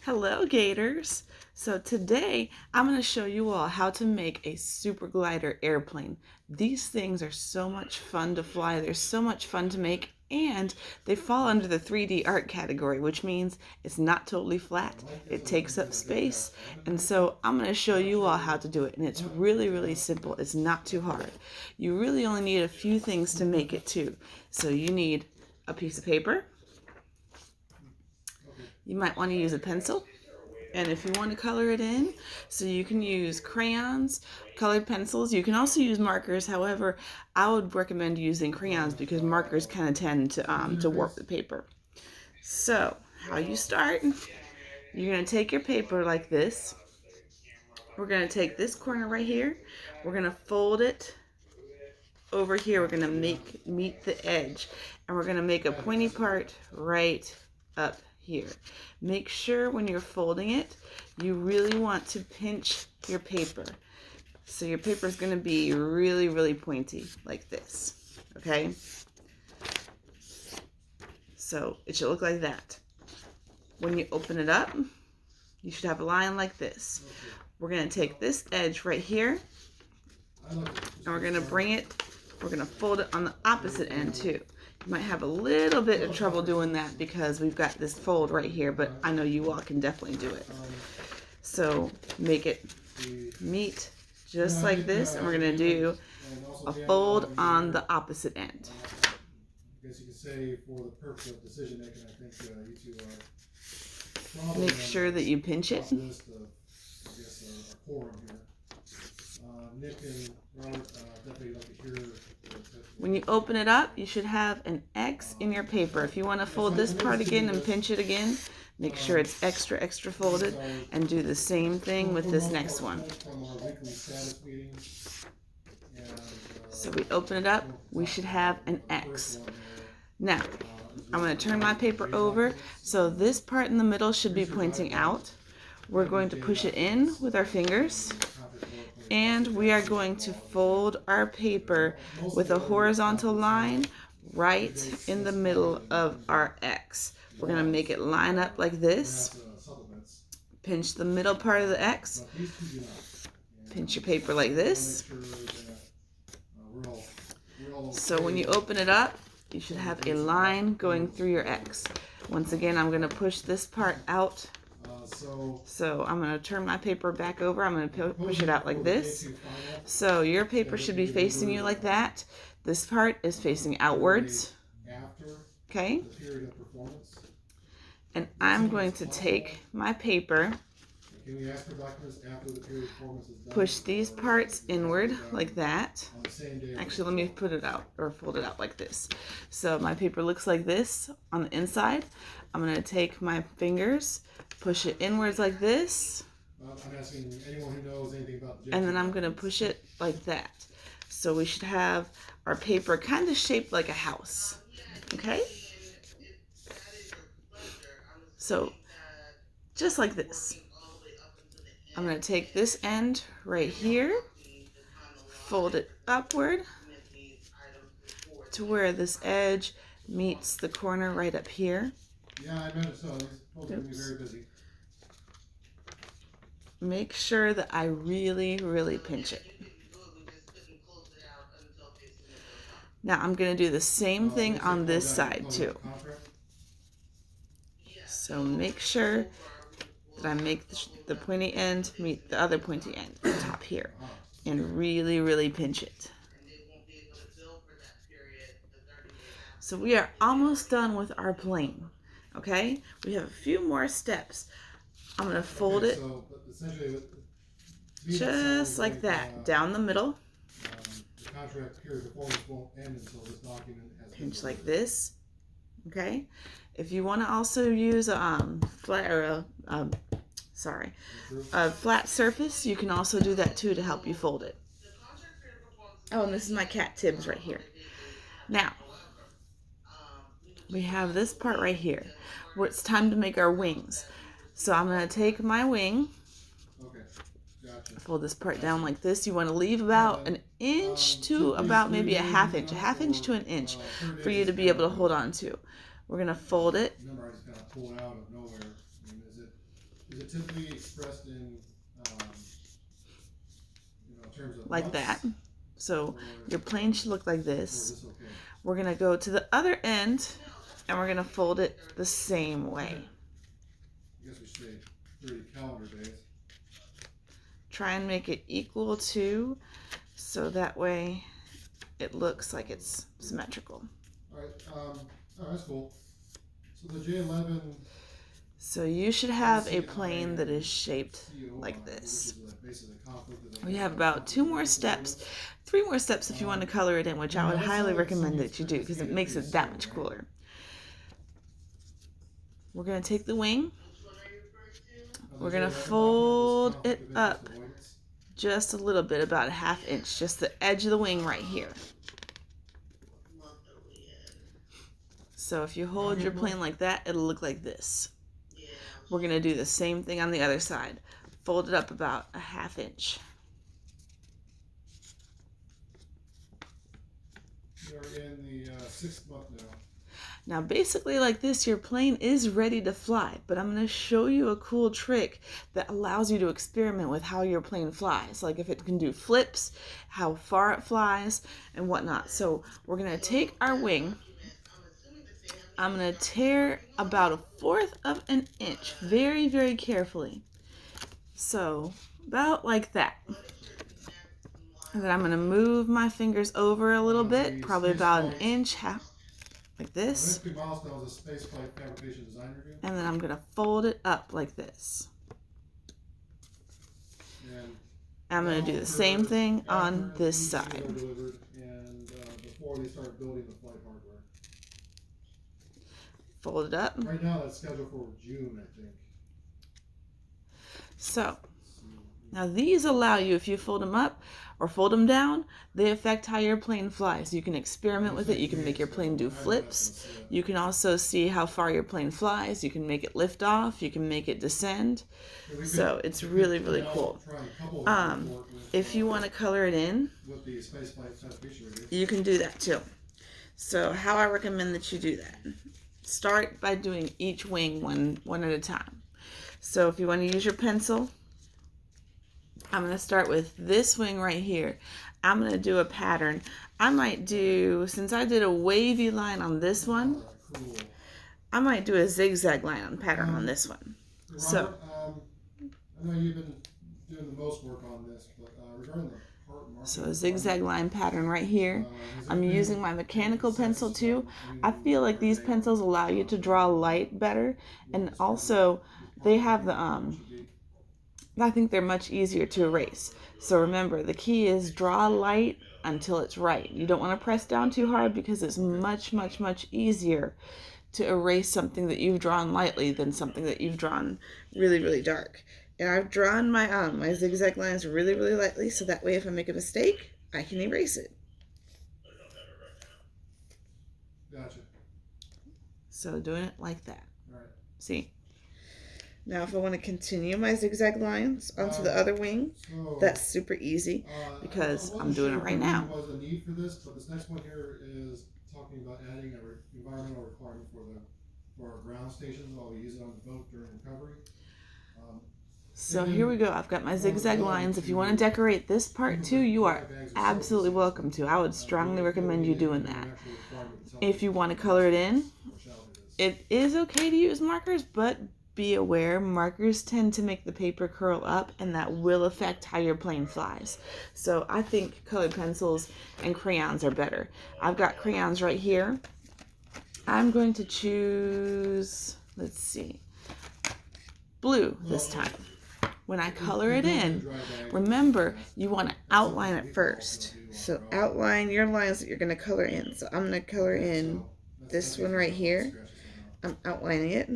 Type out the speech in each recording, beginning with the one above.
Hello Gators! So today I'm going to show you all how to make a super glider airplane. These things are so much fun to fly, they're so much fun to make, and they fall under the 3D art category, which means it's not totally flat, it takes up space, and so I'm going to show you all how to do it, and it's really simple. It's not too hard. You really only need a few things to make it too. So you need a piece of paper. You might want to use a pencil, and if you want to color it in, so you can use crayons, colored pencils. You can also use markers. However, I would recommend using crayons because markers kind of tend to warp the paper. So how you start, you're going to take your paper like this. We're going to take this corner right here. We're going to fold it over here. We're going to meet the edge, and we're going to make a pointy part right up here. Make sure when you're folding it, you really want to pinch your paper. So your paper is going to be really pointy like this. Okay? So it should look like that. When you open it up, you should have a line like this. We're going to take this edge right here, and we're going to we're going to fold it on the opposite end too. You might have a little bit of trouble doing that because we've got this fold right here, but I know you all can definitely do it. So make it meet just like this, and we're going to do a fold on the opposite end. I guess you could say for the purpose of decision making, I think you two are make sure that you pinch it. Nick and Robert, definitely like to hear. When you open it up, you should have an X in your paper. If you want to fold this part again and pinch it again, make sure it's extra folded, and do the same thing with this next one. So we open it up, we should have an X. Now, I'm going to turn my paper over, so this part in the middle should be pointing out. We're going to push it in with our fingers, and we are going to fold our paper with a horizontal line right in the middle of our X. We're going to make it line up like this. Pinch the middle part of the X. Pinch your paper like this. So when you open it up, you should have a line going through your X. Once again, I'm going to push this part out. So I'm going to turn my paper back over. I'm going to push it out like this. So your paper should be facing you like that. This part is facing outwards. Okay? And I'm going to take my paper, push these parts inward like that. Actually, let me put it out or fold it out like this. So my paper looks like this on the inside. I'm going to take my fingers, push it inwards like this, I'm asking anyone who knows anything about the and then I'm going to push it like that. So we should have our paper kind of shaped like a house. Okay? So just like this. I'm going to take this end right here, fold it upward to where this edge meets the corner right up here. Yeah, I noticed so. He's supposed to be very busy. Make sure that I really pinch it. Now I'm going to do the same thing on this side too. So make sure that I make the pointy end meet the other pointy end at the top here, and really pinch it. So we are almost done with our plane. Okay, we have a few more steps. I'm going to fold it just like that, down the middle. The contract period of performance won't end until this document has been Pinch like this. Okay, if you want to also use a flat surface, you can also do that too to help you fold it. Oh, and this is my cat Tibbs right here. Now, we have this part right here where it's time to make our wings. So I'm going to take my wing, fold this part down like this. You want to leave about an inch to about maybe a half inch to an inch for you to be able to hold on to. We're going to fold it. Is it typically expressed in, terms of like months, that. So your plane should look like or is this. this okay? We're gonna go to the other end and we're gonna fold it the same way. I guess we should say 30 calendar days. Try and make it equal to, so that way it looks like it's symmetrical. Alright, that's cool. So the J11 So you should have a plane that is shaped like this. We have about 2 more steps, 3 more steps if you want to color it in, which I would highly recommend that you do because it makes it that much cooler. We're going to take the wing, we're going to fold it up just a little bit, about a 1/2 inch, just the edge of the wing right here. So if you hold your plane like that, it'll look like this. We're going to do the same thing on the other side. Fold it up about a 1/2 inch. We're in the 6th month now. Now basically like this, your plane is ready to fly, but I'm going to show you a cool trick that allows you to experiment with how your plane flies. Like if it can do flips, how far it flies, and whatnot. So we're going to take our wing. I'm going to tear about 1/4 of an inch, very, very carefully. So about like that. And then I'm going to move my fingers over a little bit, probably about an inch, like this. And then I'm going to fold it up like this. I'm going to do the same thing on this side. Before they start building the flight hardware. Fold it up. Right now that's scheduled for June, I think. So, now these allow you, if you fold them up or fold them down, they affect how your plane flies. You can experiment with it. You can make your plane do flips. You can also see how far your plane flies. You can make it lift off. You can make it descend. So it's really, really cool. If you want to color it in, you can do that too. So how I recommend that you do that. Start by doing each wing one at a time. So if you want to use your pencil, I'm going to start with this wing right here. I'm going to do a pattern. I might do, since I did a wavy line on this one, I might do a zigzag line on pattern on this one. Robert, So I know you've been doing the most work on this, but regarding the So a zigzag line pattern right here. I'm using my mechanical pencil too. I feel like these pencils allow you to draw light better, and also they have the I think they're much easier to erase. So remember, the key is draw light until it's right. You don't want to press down too hard because it's much, much, much easier to erase something that you've drawn lightly than something that you've drawn really, really dark. And I've drawn my my zigzag lines really, really lightly, so that way if I make a mistake, I can erase it. Gotcha. So doing it like that. All right. See? Now if I want to continue my zigzag lines onto the other wing, that's super easy because I'm doing it right now. There was a need for this, but this next one here is talking about adding an environmental requirement for our ground stations while we use it on the boat during recovery. So here we go. I've got my zigzag lines. If you want to decorate this part too, you are absolutely welcome to. I would strongly recommend you doing that. If you want to color it in, it is okay to use markers, but be aware, markers tend to make the paper curl up, and that will affect how your plane flies. So I think colored pencils and crayons are better. I've got crayons right here. I'm going to choose, let's see, blue this time. When I color it in, remember, you want to outline it first. So outline your lines that you're going to color in. So I'm going to color in this one right here. I'm outlining it.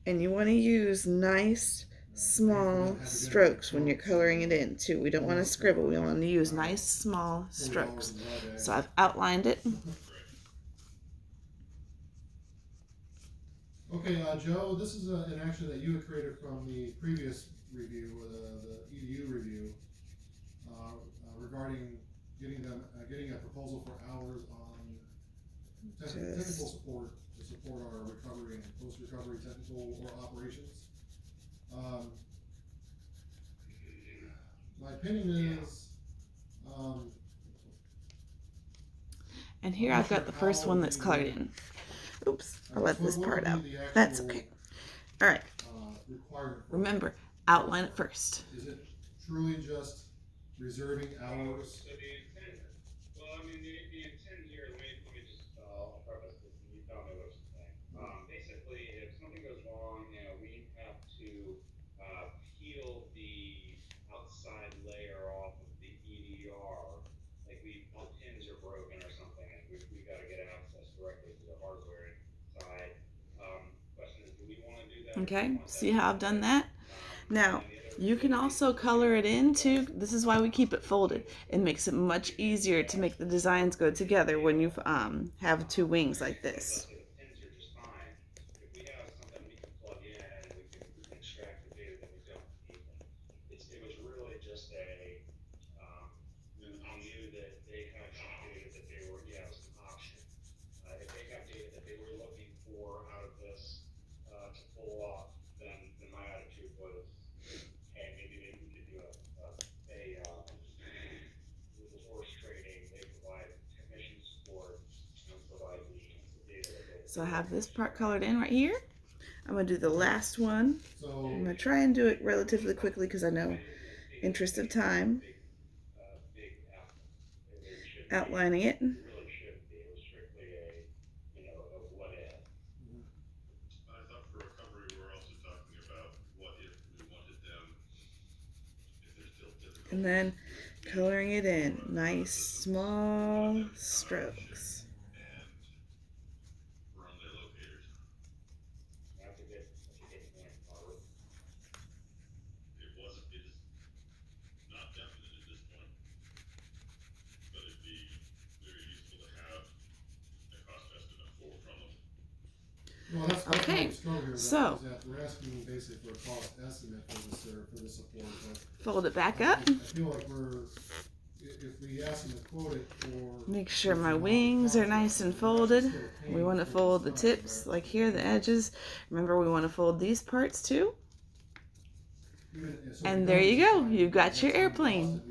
And you want to use nice, small strokes when you're coloring it in, too. We don't want to scribble. We want to use nice, small strokes. So I've outlined it. Okay, Joe, this is an action that you had created from the previous review, the EDU review, regarding getting a proposal for hours on technical support to support our recovery and post-recovery technical or operations. pinning is, And here I've got the first one that's colored in. Oops, I left this part out. That's okay. All right. requirement for it? Remember, outline it first. Is it truly just reserving hours? So the intent, well, I mean, the intent here, let me just, I'll preface this, and you tell me what you think. Basically, if something goes wrong, you know, we have to, peel the outside layer off of the EDR, like the pins are broken or something, and we gotta get access directly to the hardware side. Question is, do we wanna do that? Okay, see how I've done that? Now, you can also color it in too. This is why we keep it folded. It makes it much easier to make the designs go together when you have two wings like this. The pins are just fine. If we have something we can plug in and we can extract the data that we don't need, it was really just I knew that they had some data that they were, yeah, it was an option. If they have data that they were looking for out of this to pull off, then my attitude was, hey, maybe we could do with the horse trading, they provide commission support and provide the data that they. So I have this part colored in right here. I'm gonna do the last one. So, I'm gonna try and do it relatively quickly because I know interest of time. Outlining it. Really shouldn't be. It was strictly a what if. I thought for recovery, we're also talking about what if we wanted them, if they're still difficult. And then coloring it in. Nice small strokes. And run their locators. That's a good point, Robert. It is not definite at this point. But it'd be very useful to have a cost estimate from them. well, that's Okay, what's going here, so- is that we're asking basically for a cost estimate for this support, but Fold it back up. I feel like if we ask them to quote it for. Make sure my wings are nice and folded. We want to fold the tips, like here, the edges. Remember, we want to fold these parts too. And there you go. You've got your airplane.